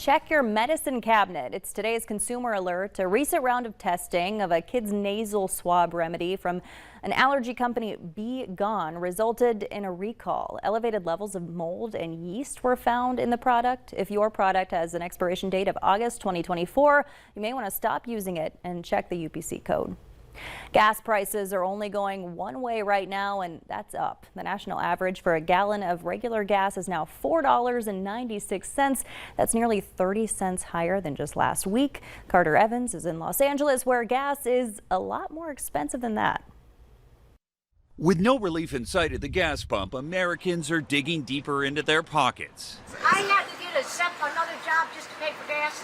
Check your medicine cabinet. It's today's consumer alert. A recent round of testing of a kid's nasal swab remedy from an allergy company, Be Gone, resulted in a recall. Elevated levels of mold and yeast were found in the product. If your product has an expiration date of August 2024, you may want to stop using it and check the UPC code. Gas prices are only going one way right now, and that's up. The national average for a gallon of regular gas is now $4.96. That's nearly 30 cents higher than just last week. Carter Evans is in Los Angeles, where gas is a lot more expensive than that. With no relief in sight at the gas pump, Americans are digging deeper into their pockets. I had to get another job just to pay for gas.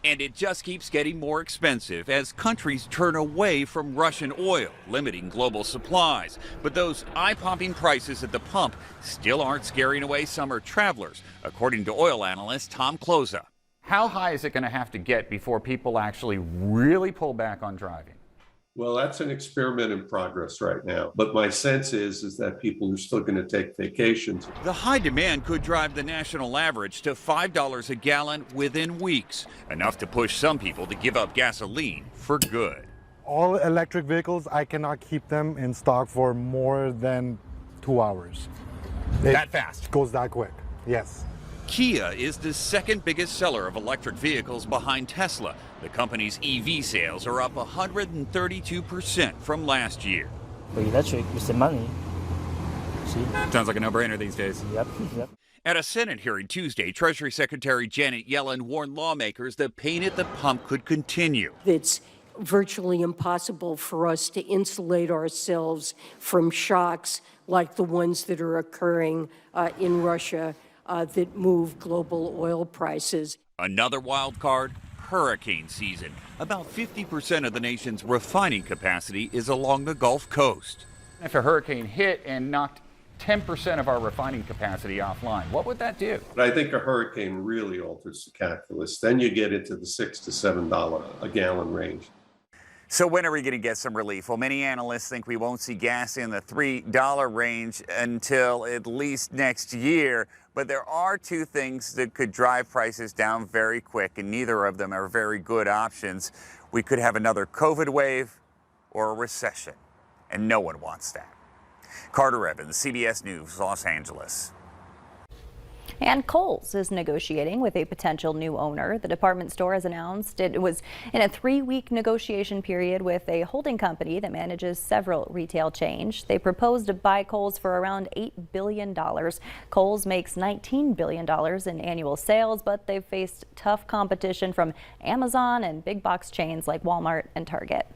And it just keeps getting more expensive as countries turn away from Russian oil, limiting global supplies. But those eye-popping prices at the pump still aren't scaring away summer travelers, according to oil analyst Tom Kloza. How high is it going to have to get before people actually really pull back on driving? Well, that's an experiment in progress right now. But my sense is that people are still going to take vacations. The high demand could drive the national average to $5 a gallon within weeks, enough to push some people to give up gasoline for good. All electric vehicles, I cannot keep them in stock for more than 2 hours. That fast? Goes that quick, yes. Kia is the second biggest seller of electric vehicles behind Tesla. The company's EV sales are up 132% from last year. For electric, it's the money. See? Sounds like a no-brainer these days. Yep. At a Senate hearing Tuesday, Treasury Secretary Janet Yellen warned lawmakers that pain at the pump could continue. It's virtually impossible for us to insulate ourselves from shocks like the ones that are occurring in Russia that move global oil prices. Another wild card, hurricane season. About 50% of the nation's refining capacity is along the Gulf Coast. If a hurricane hit and knocked 10% of our refining capacity offline, what would that do? But I think a hurricane really alters the calculus. Then you get into the $6 to $7 a gallon range. So when are we going to get some relief? Well, many analysts think we won't see gas in the $3 range until at least next year. But there are two things that could drive prices down very quick, and neither of them are very good options. We could have another COVID wave or a recession, and no one wants that. Carter Evans, CBS News, Los Angeles. And Kohl's is negotiating with a potential new owner. The department store has announced it was in a 3-week negotiation period with a holding company that manages several retail chains. They proposed to buy Kohl's for around $8 billion. Kohl's makes $19 billion in annual sales, but they've faced tough competition from Amazon and big box chains like Walmart and Target.